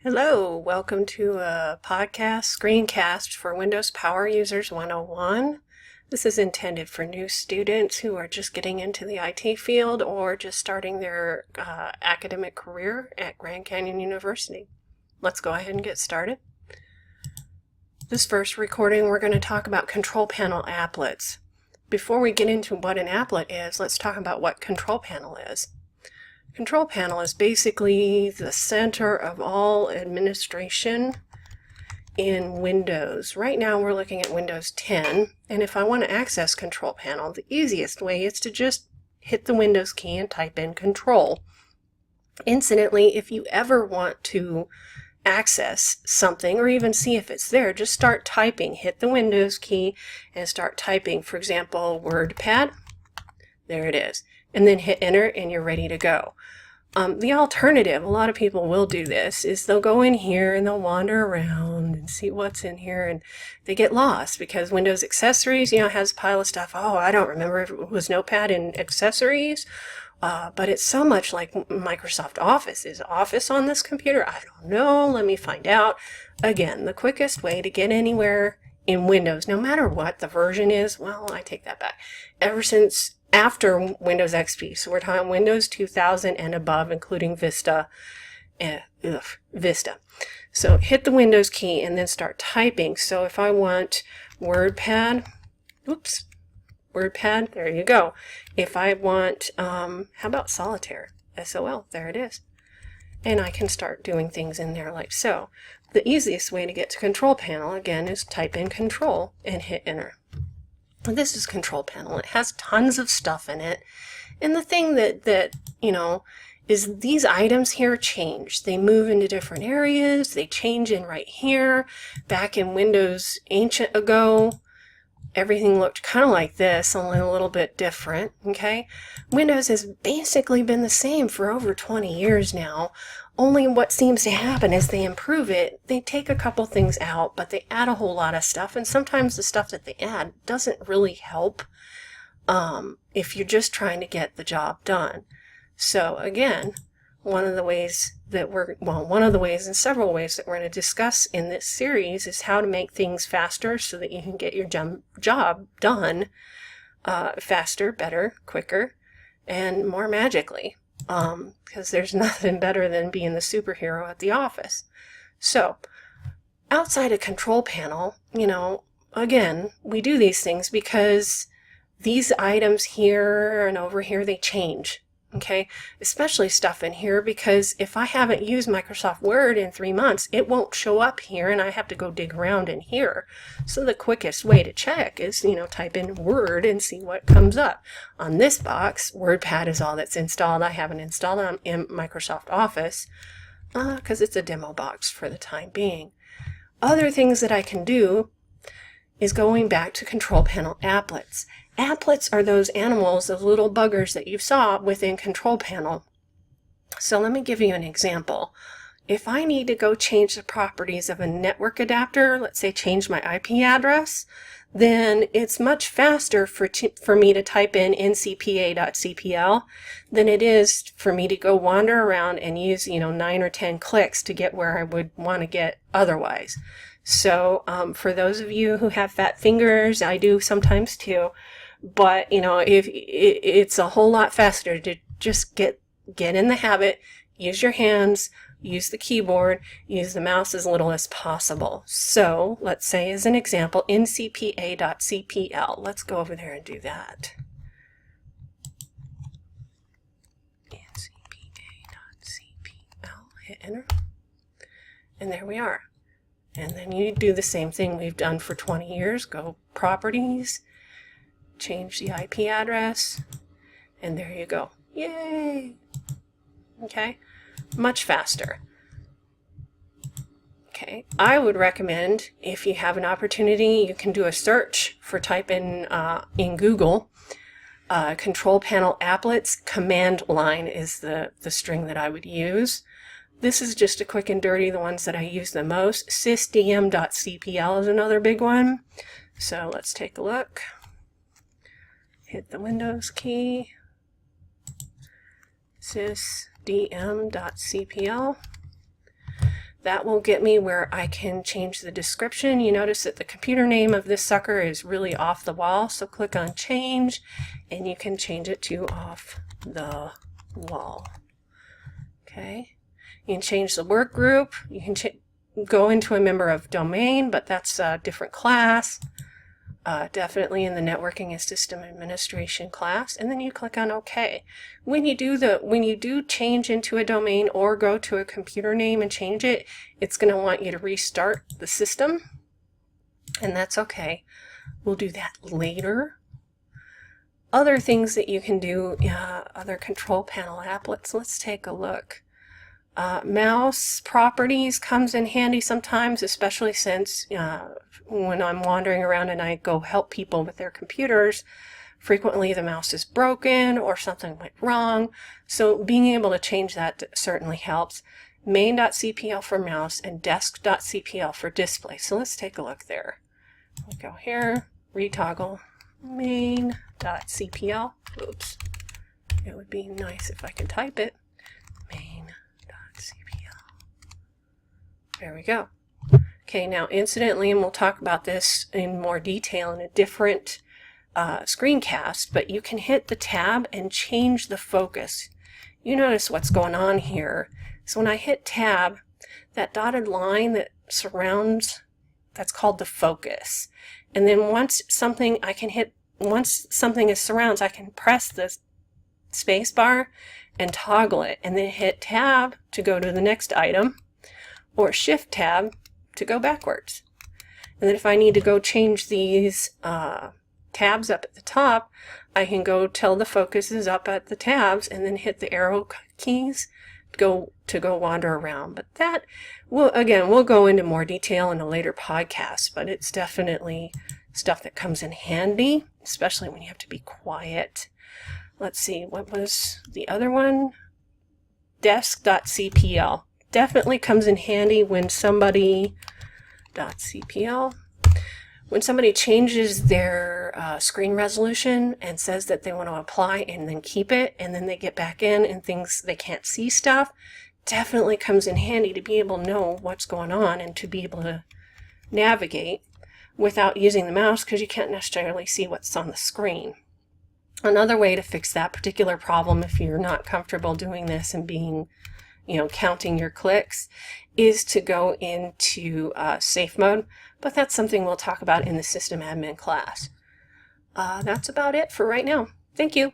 Hello, welcome to a podcast screencast for Windows Power Users 101. This is intended for new students who are just getting into the IT field or just starting their academic career at Grand Canyon University. Let's go ahead and get started. This first recording, we're going to talk about control panel applets. Before we get into what an applet is, let's talk about what control panel is. Control panel is basically the center of all administration in Windows. Right now we're looking at Windows 10, and if I want to access control panel, the easiest way is to just hit the Windows key and type in control. Incidentally, if you ever want to access something or even see if it's there, just start typing. Hit the Windows key and start typing. For example, WordPad. There it is. And then hit enter and you're ready to go. The alternative, a lot of people will do this, is they'll go in here and they'll wander around and see what's in here, and they get lost because Windows accessories, has a pile of stuff. Oh, I don't remember if it was Notepad and accessories, but it's so much like Microsoft Office. Is Office on this computer? I don't know. Let me find out. Again, the quickest way to get anywhere in Windows, no matter what the version is, well, I take that back. Ever since after Windows XP, so we're talking Windows 2000 and above, including Vista. Vista. So hit the Windows key and then start typing. So if I want WordPad, WordPad, there you go. If I want, how about Solitaire? SOL, there it is. And I can start doing things in there like so. The easiest way to get to control panel, again, is type in control and hit enter. This is control panel. It has tons of stuff in it. And the thing that is these items here change. They move into different areas. They change in right here. Back in Windows ancient ago, everything looked kind of like this, only a little bit different, okay? Windows has basically been the same for over 20 years now. Only what seems to happen is they improve it. They take a couple things out, but they add a whole lot of stuff, and sometimes the stuff that they add doesn't really help if you're just trying to get the job done. So again, one of the ways and several ways that we're going to discuss in this series is how to make things faster so that you can get your job done faster, better, quicker, and more magically. Because there's nothing better than being the superhero at the office. So, outside of control panel, again, we do these things because these items here and over here, they change. Okay, especially stuff in here, because if I haven't used Microsoft Word in 3 months, it won't show up here and I have to go dig around in here. So the quickest way to check is, type in Word and see what comes up. On this box, WordPad is all that's installed. I haven't installed it in Microsoft Office because it's a demo box for the time being. Other things that I can do is going back to control panel applets. Applets are those animals, those little buggers that you saw within control panel. So let me give you an example. If I need to go change the properties of a network adapter, let's say change my IP address, then it's much faster for me to type in ncpa.cpl than it is for me to go wander around and use 9 or 10 clicks to get where I would want to get otherwise. So for those of you who have fat fingers, I do sometimes too, but if it's a whole lot faster to just get in the habit, use your hands, use the keyboard, use the mouse as little as possible. So let's say as an example, ncpa.cpl. Let's go over there and do that. ncpa.cpl, hit enter, and there we are. And then you do the same thing we've done for 20 years. Go properties, change the IP address, and there you go. Yay! Okay, much faster. Okay, I would recommend, if you have an opportunity, you can do a search for type in Google. Control panel applets, command line is the string that I would use. This is just a quick and dirty, the ones that I use the most. sysdm.cpl is another big one. So let's take a look. Hit the Windows key. sysdm.cpl. That will get me where I can change the description. You notice that the computer name of this sucker is really off the wall, so click on change and you can change it to off the wall. Okay, you can change the work group. You can go into a member of domain, but that's a different class. Definitely in the networking and system administration class, and then you click on OK. When you do change into a domain or go to a computer name and change it, it's going to want you to restart the system, and that's okay. We'll do that later. Other things that you can do, other control panel applets. Let's take a look. Mouse properties comes in handy sometimes, especially since when I'm wandering around and I go help people with their computers, frequently the mouse is broken or something went wrong. So being able to change that certainly helps. Main.cpl for mouse and desk.cpl for display. So let's take a look there. We go here, retoggle main.cpl. Oops. It would be nice if I could type it. Main.cpl. There we go. Okay, now incidentally, and we'll talk about this in more detail in a different screencast, but you can hit the tab and change the focus. You notice what's going on here. So when I hit tab, that dotted line that surrounds, that's called the focus. And then once something is surrounds, I can press the space bar and toggle it, and then hit tab to go to the next item, or shift tab to go backwards. And then if I need to go change these tabs up at the top, I can go till the focus is up at the tabs and then hit the arrow keys to go wander around. But that we'll go into more detail in a later podcast, but it's definitely stuff that comes in handy, especially when you have to be quiet. Let's see, what was the other one? Desk.cpl. Definitely comes in handy when somebody changes their screen resolution and says that they want to apply and then keep it, and then they get back in and they can't see stuff. Definitely comes in handy to be able to know what's going on and to be able to navigate without using the mouse, because you can't necessarily see what's on the screen. Another way to fix that particular problem, if you're not comfortable doing this and being, counting your clicks, is to go into safe mode, but that's something we'll talk about in the system admin class. That's about it for right now. Thank you.